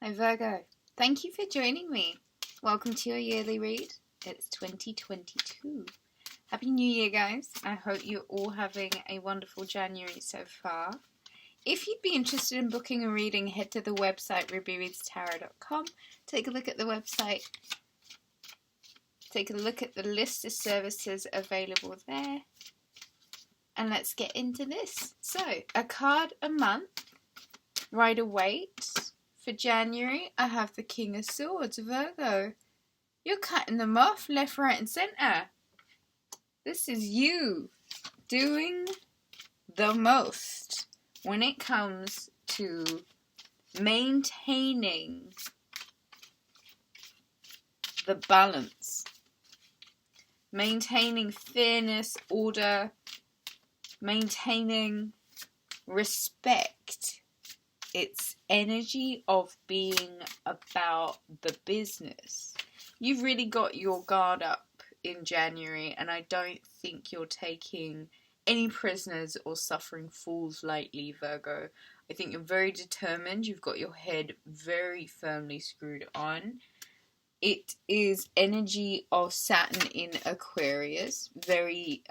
Hi Virgo, thank you for joining me. Welcome to your yearly read. It's 2022. Happy New Year, guys. I hope you're all having a wonderful January so far. If you'd be interested in booking a reading, head to the website Rubyreadstarot.com. Take a look at the website. Take a look at the list of services available there. And let's get into this. So, a card a month. Waite. For January, I have the King of Swords, Virgo. You're cutting them off left, right, and centre. This is you doing the most when it comes to maintaining the balance, maintaining fairness, order, maintaining respect. It's energy of being about the business. You've really got your guard up in January, and I don't think you're taking any prisoners or suffering fools lightly, Virgo. I think you're very determined. You've got your head very firmly screwed on. It is energy of Saturn in Aquarius. Very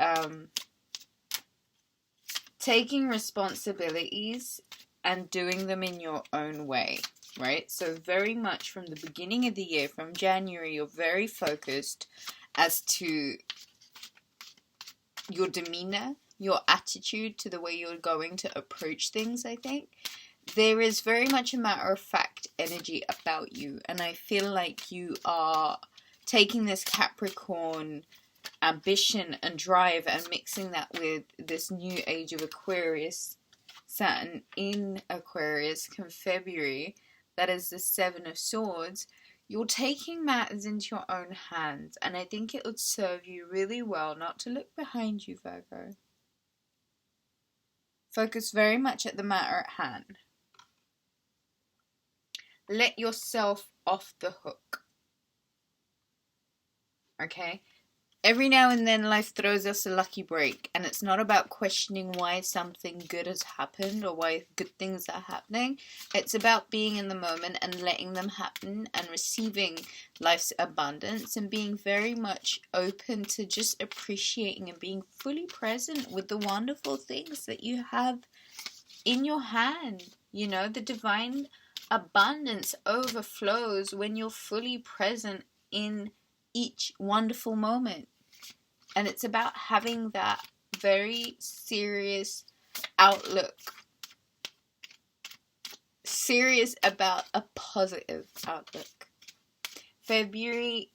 taking responsibilities and doing them in your own way, right? So very much from the beginning of the year, from January, you're very focused as to your demeanor, your attitude to the way you're going to approach things, I think. There is very much a matter-of-fact energy about you, and I feel like you are taking this Capricorn ambition and drive and mixing that with this new age of Aquarius, Saturn in Aquarius, come February, that is the Seven of Swords. You're taking matters into your own hands, and I think it would serve you really well not to look behind you, Virgo. Focus very much at the matter at hand. Let yourself off the hook. Okay? Every now and then life throws us a lucky break, and it's not about questioning why something good has happened or why good things are happening. It's about being in the moment and letting them happen and receiving life's abundance and being very much open to just appreciating and being fully present with the wonderful things that you have in your hand. You know, the divine abundance overflows when you're fully present in each wonderful moment. And it's about having that very serious outlook. Serious about a positive outlook. February,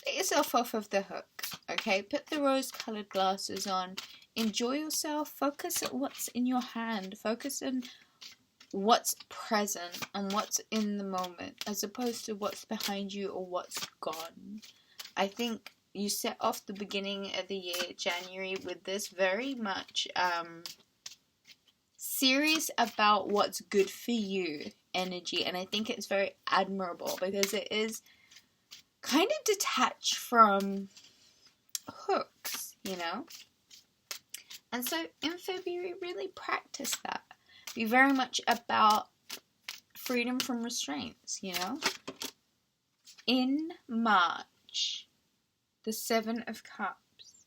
get yourself off of the hook, okay? Put the rose-colored glasses on. Enjoy yourself. Focus on what's in your hand. Focus on what's present and what's in the moment, as opposed to what's behind you or what's gone. I think you set off the beginning of the year, January, with this very much serious about what's good for you energy, and I think it's very admirable because it is kind of detached from hooks, you know? And so in February, really practice that. Be very much about freedom from restraints, you know? In March, the Seven of Cups.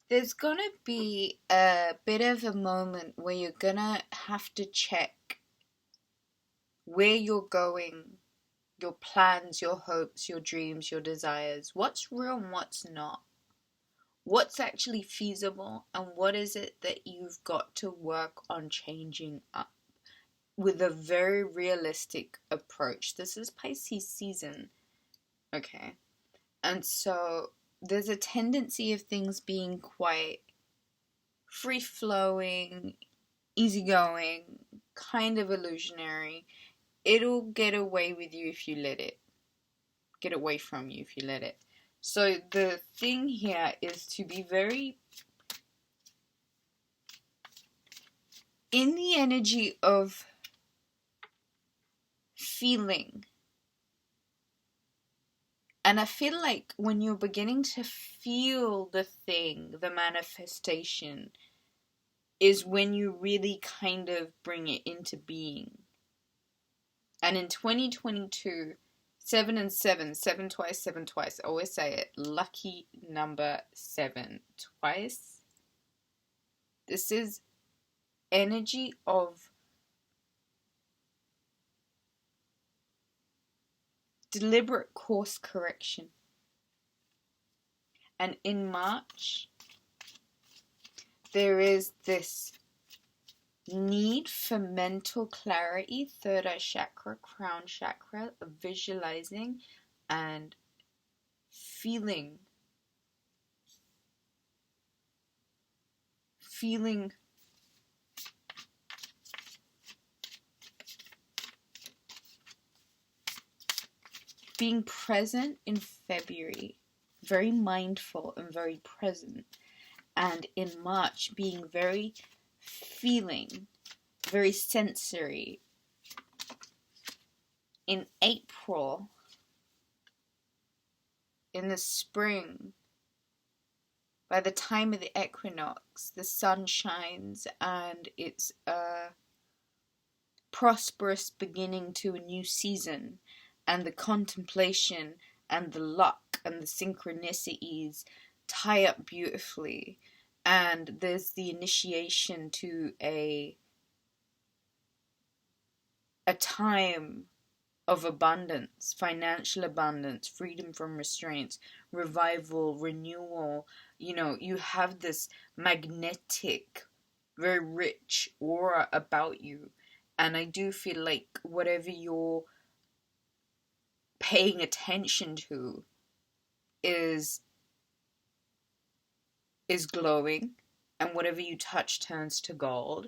There's gonna be a bit of a moment where you're gonna have to check where you're going, your plans, your hopes, your dreams, your desires. What's real and what's not? What's actually feasible and what is it that you've got to work on changing up? With a very realistic approach. This is Pisces season, okay? And so there's a tendency of things being quite free-flowing, easygoing, kind of illusionary. It'll get away with you if you let it. Get away from you if you let it. So the thing here is to be very in the energy of feeling. And I feel like when you're beginning to feel the thing, the manifestation, is when you really kind of bring it into being. And in 2022, 7 and 7, 7 twice, 7 twice. I always say it. Lucky number 7 twice. This is energy of deliberate course correction. And in March, there is this need for mental clarity, third eye chakra, crown chakra, of visualizing and feeling being present in February, very mindful and very present, and in March being very feeling, very sensory. In April, in the spring, by the time of the equinox, the sun shines and it's a prosperous beginning to a new season, and the contemplation and the luck and the synchronicities tie up beautifully, and there's the initiation to a time of abundance, financial abundance, freedom from restraints, revival, renewal. You know, you have this magnetic, very rich aura about you. And I do feel like whatever you're paying attention to is glowing, and whatever you touch turns to gold.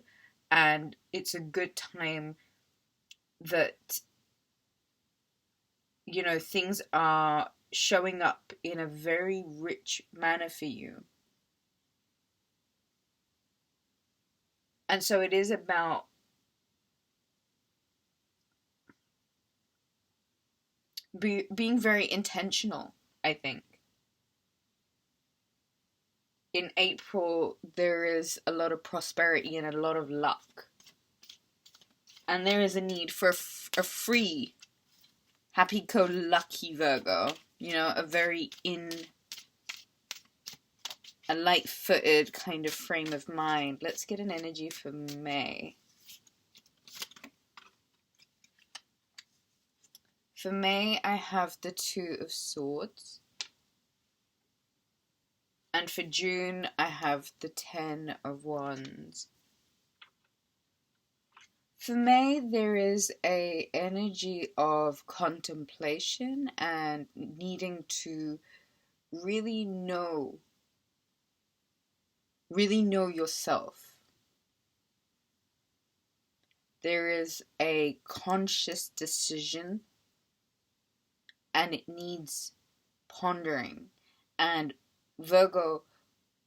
And it's a good time that, you know, things are showing up in a very rich manner for you. And so it is about being very intentional, I think. In April, there is a lot of prosperity and a lot of luck. And there is a need for a free, happy-go-lucky Virgo. You know, a very a light-footed kind of frame of mind. Let's get an energy for May. For May, I have the Two of Swords. And for June, I have the Ten of Wands. For May, there is a energy of contemplation and needing to really know yourself. There is a conscious decision, and it needs pondering. And Virgo,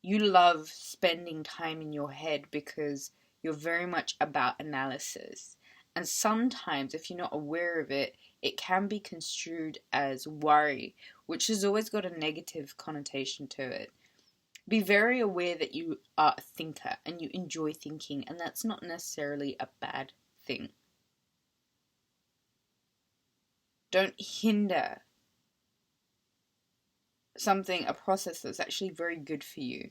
you love spending time in your head because you're very much about analysis. And sometimes, if you're not aware of it, it can be construed as worry, which has always got a negative connotation to it. Be very aware that you are a thinker and you enjoy thinking, and that's not necessarily a bad thing. Don't hinder a process that's actually very good for you.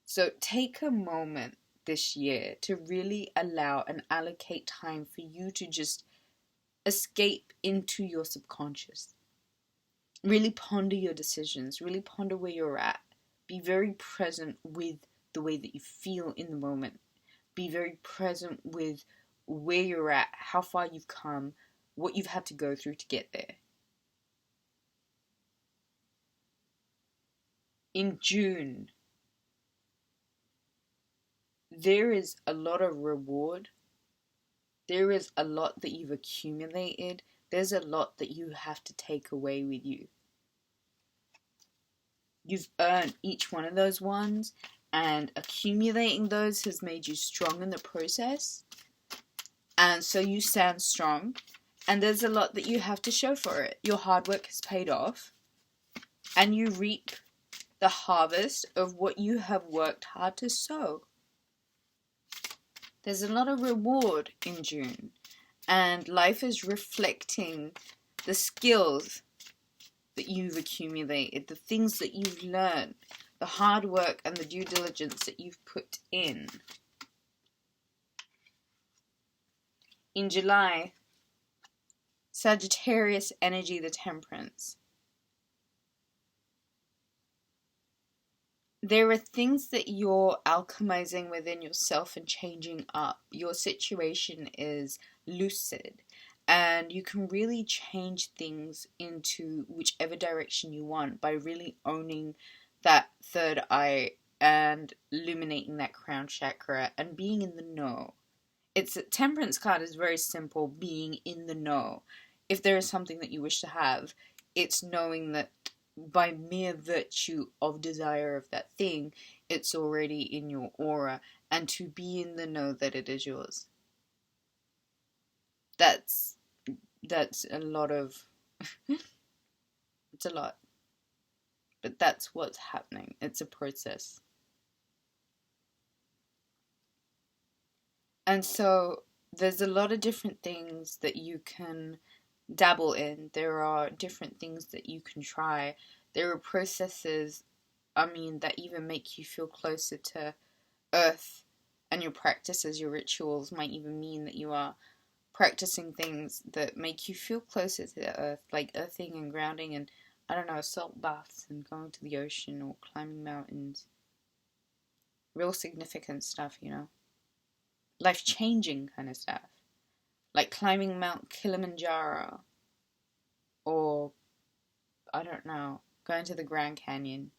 So take a moment this year to really allow and allocate time for you to just escape into your subconscious. Really ponder your decisions, really ponder where you're at. Be very present with the way that you feel in the moment. Be very present with where you're at, how far you've come, what you've had to go through to get there. In June, there is a lot of reward. There is a lot that you've accumulated. There's a lot that you have to take away with you. You've earned each one of those ones, and accumulating those has made you strong in the process. And so you stand strong, and there's a lot that you have to show for it. Your hard work has paid off, and you reap the harvest of what you have worked hard to sow. There's a lot of reward in June, and life is reflecting the skills that you've accumulated, the things that you've learned, the hard work and the due diligence that you've put in. In July, Sagittarius energy, the Temperance. There are things that you're alchemizing within yourself and changing up. Your situation is lucid, and you can really change things into whichever direction you want by really owning that third eye and illuminating that crown chakra and being in the know. It's a Temperance card is very simple, being in the know. If there is something that you wish to have, it's knowing that by mere virtue of desire of that thing, it's already in your aura, and to be in the know that it is yours. That's a lot of it's a lot. But that's what's happening. It's a process. And so there's a lot of different things that you can dabble in. There are different things that you can try. There are processes, that even make you feel closer to Earth, and your practices, your rituals might even mean that you are practicing things that make you feel closer to the Earth, like earthing and grounding and, I don't know, salt baths and going to the ocean or climbing mountains. Real significant stuff, Life-changing kind of stuff. Like climbing Mount Kilimanjaro. Or, I don't know, going to the Grand Canyon.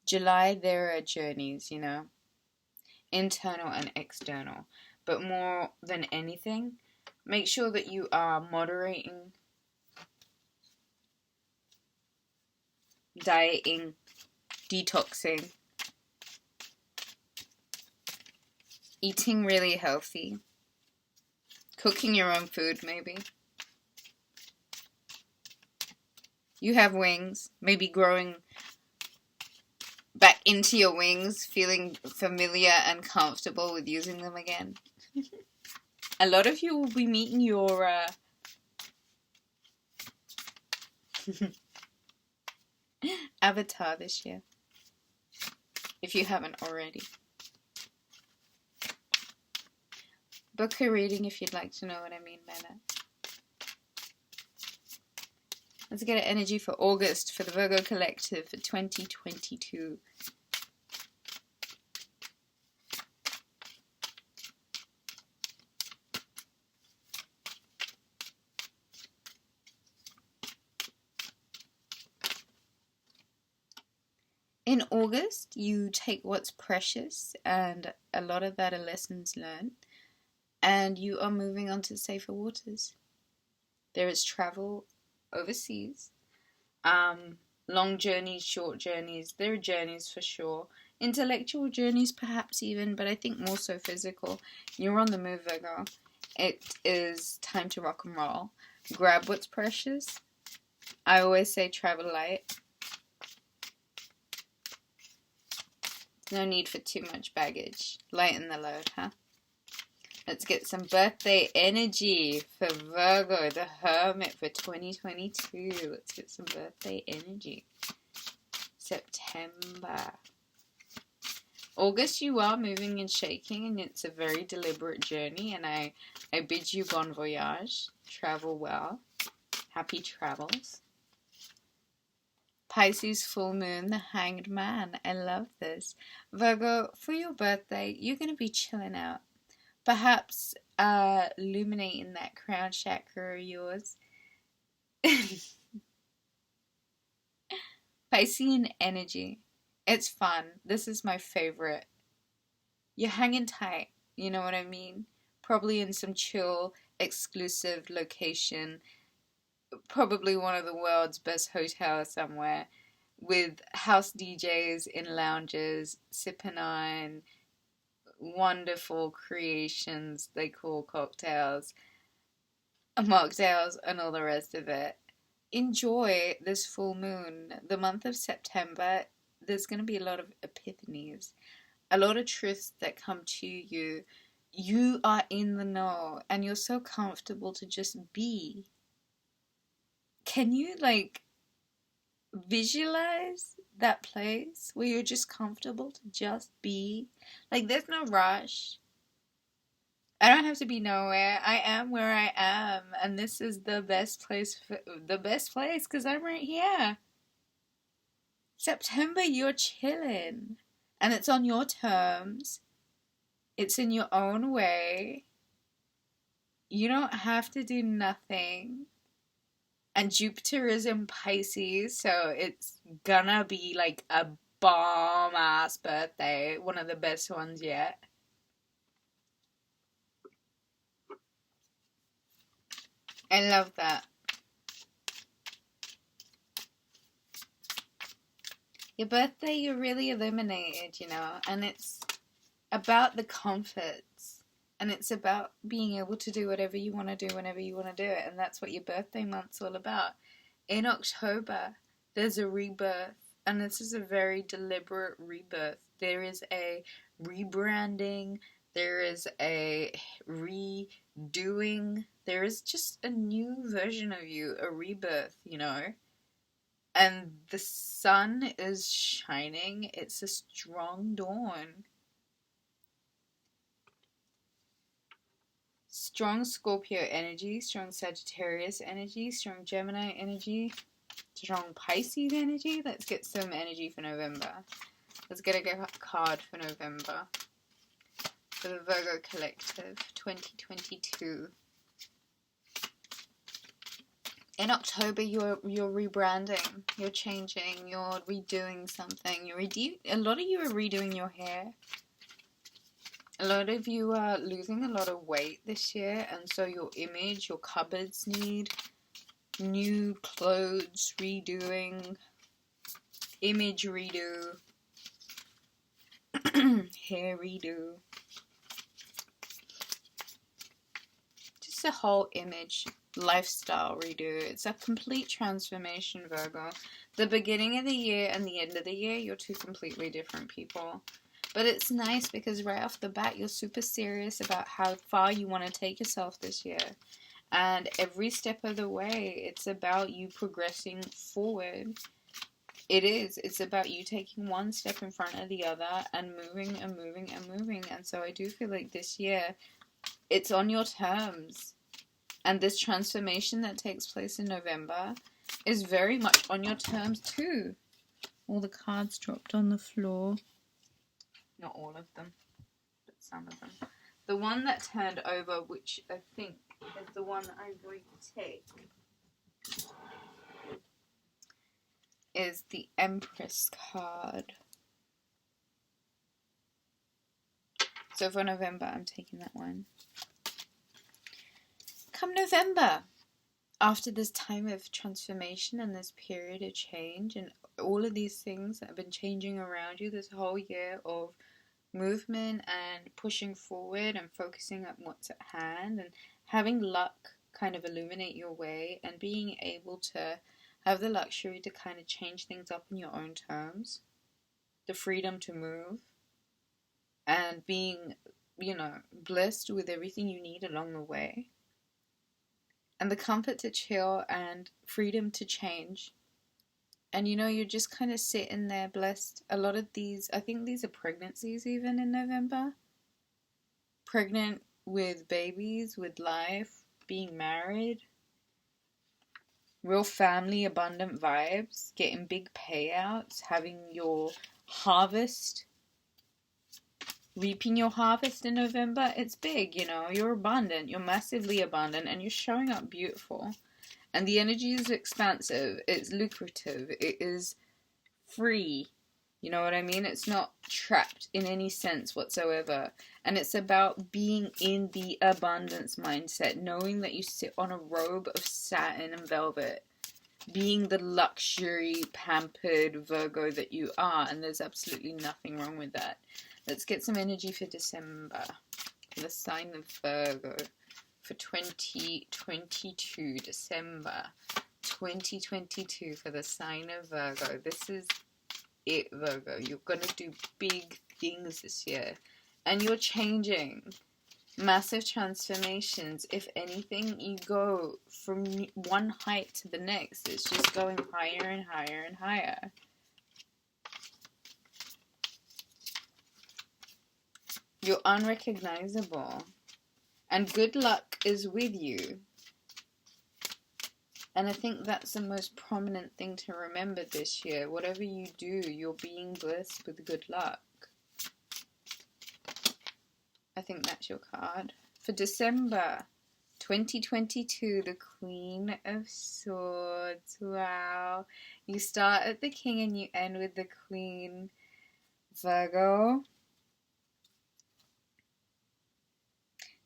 July, there are journeys, internal and external. But more than anything, make sure that you are moderating, dieting, detoxing, eating really healthy, cooking your own food maybe. You have wings, maybe growing back into your wings, feeling familiar and comfortable with using them again. A lot of you will be meeting your avatar this year, if you haven't already. Book a reading if you'd like to know what I mean by that. Let's get an energy for August for the Virgo Collective for 2022. In August, you take what's precious, and a lot of that are lessons learned, and you are moving on to safer waters. There is travel overseas, long journeys, short journeys. There are journeys for sure. Intellectual journeys perhaps even, but I think more so physical. You're on the move, Virgo. It is time to rock and roll. Grab what's precious. I always say travel light. No need for too much baggage. Lighten the load, huh? Let's get some birthday energy for Virgo, the Hermit for 2022. Let's get some birthday energy. September. August, you are moving and shaking, and it's a very deliberate journey, and I bid you bon voyage. Travel well. Happy travels. Pisces full moon, the Hanged Man. I love this. Virgo, for your birthday, you're going to be chilling out. Perhaps illuminating that crown chakra of yours. Piscean energy. It's fun. This is my favorite. You're hanging tight. You know what I mean? Probably in some chill, exclusive location. Probably one of the world's best hotels somewhere. With house DJs in lounges, sipping on wonderful creations they call cocktails, mocktails, and all the rest of it. Enjoy this full moon. The month of September, there's going to be a lot of epiphanies. a lot of truths that come to you. You are in the know and you're so comfortable to just be. Can you like visualize that place where you're just comfortable to just be? Like there's no rush. I don't have to be nowhere. I am where I am, and this is the best place because I'm right here. September, you're chilling, and it's on your terms. It's in your own way. You don't have to do nothing. And Jupiter is in Pisces, so it's gonna be like a bomb ass birthday, one of the best ones yet. I love that. Your birthday, you're really illuminated, you know, and it's about the comforts, and it's about being able to do whatever you want to do whenever you want to do it, and that's what your birthday month's all about. In October, there's a rebirth, and this is a very deliberate rebirth. There is a rebranding, there is a redoing, there is just a new version of you, a rebirth, you know. And the sun is shining. It's a strong dawn. Strong Scorpio energy, strong Sagittarius energy, strong Gemini energy, strong Pisces energy. Let's get some energy for November. Let's get a card for November. For the Virgo Collective, 2022. In October, you're rebranding, you're changing, you're redoing something. A lot of you are redoing your hair. A lot of you are losing a lot of weight this year, and so your image, your cupboards need new clothes redoing, image redo, hair redo. Just a whole image lifestyle redo. It's a complete transformation, Virgo. The beginning of the year and the end of the year, you're two completely different people. But it's nice because right off the bat, you're super serious about how far you want to take yourself this year. And every step of the way, it's about you progressing forward. It is. It's about you taking one step in front of the other and moving and moving and moving. And so I do feel like this year, it's on your terms. And this transformation that takes place in November is very much on your terms too. All the cards dropped on the floor. Not all of them, but some of them. The one that turned over, which I think is the one that I'm going to take, is the Empress card. So for November, I'm taking that one. Come November, after this time of transformation and this period of change and all of these things that have been changing around you this whole year of movement and pushing forward and focusing on what's at hand and having luck kind of illuminate your way and being able to have the luxury to kind of change things up in your own terms, the freedom to move, and being, you know, blessed with everything you need along the way. And the comfort to chill and freedom to change. And you know, you're just kind of sitting there blessed. A lot of these, I think these are pregnancies even in November. Pregnant with babies, with life, being married. Real family, abundant vibes. Getting big payouts. Having your harvest. Reaping your harvest in November. It's big, you know. You're abundant. You're massively abundant. And you're showing up beautiful. And the energy is expansive, it's lucrative, it is free, you know what I mean? It's not trapped in any sense whatsoever. And it's about being in the abundance mindset, knowing that you sit on a robe of satin and velvet, being the luxury, pampered Virgo that you are, and there's absolutely nothing wrong with that. Let's get some energy for December, for the sign of Virgo. For 2022, December 2022, for the sign of Virgo. This is it, Virgo. You're going to do big things this year. And you're changing. Massive transformations. If anything, you go from one height to the next. It's just going higher and higher and higher. You're unrecognizable. And good luck is with you. And I think that's the most prominent thing to remember this year. Whatever you do, you're being blessed with good luck. I think that's your card. For December 2022, the Queen of Swords. Wow. You start at the King and you end with the Queen. Virgo.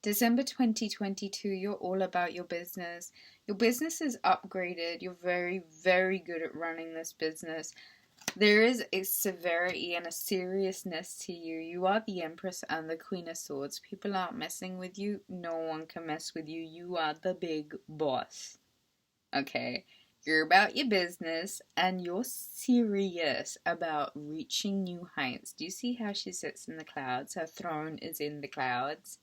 December 2022, you're all about your business. Your business is upgraded. You're very, very good at running this business. There is a severity and a seriousness to you. You are the Empress and the Queen of Swords. People aren't messing with you. No one can mess with you. You are the big boss. Okay? You're about your business and you're serious about reaching new heights. Do you see how she sits in the clouds? Her throne is in the clouds.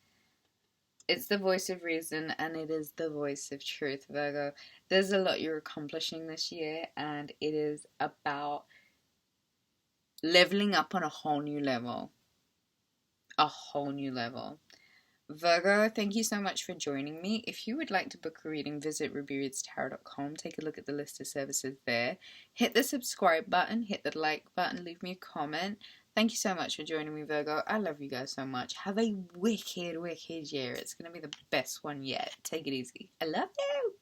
It's the voice of reason and it is the voice of truth, Virgo. There's a lot you're accomplishing this year and it is about leveling up on a whole new level. A whole new level. Virgo, thank you so much for joining me. If you would like to book a reading, visit rubyreadstarot.com. Take a look at the list of services there. Hit the subscribe button, hit the like button, leave me a comment. Thank you so much for joining me, Virgo. I love you guys so much. Have a wicked, wicked year. It's going to be the best one yet. Take it easy. I love you.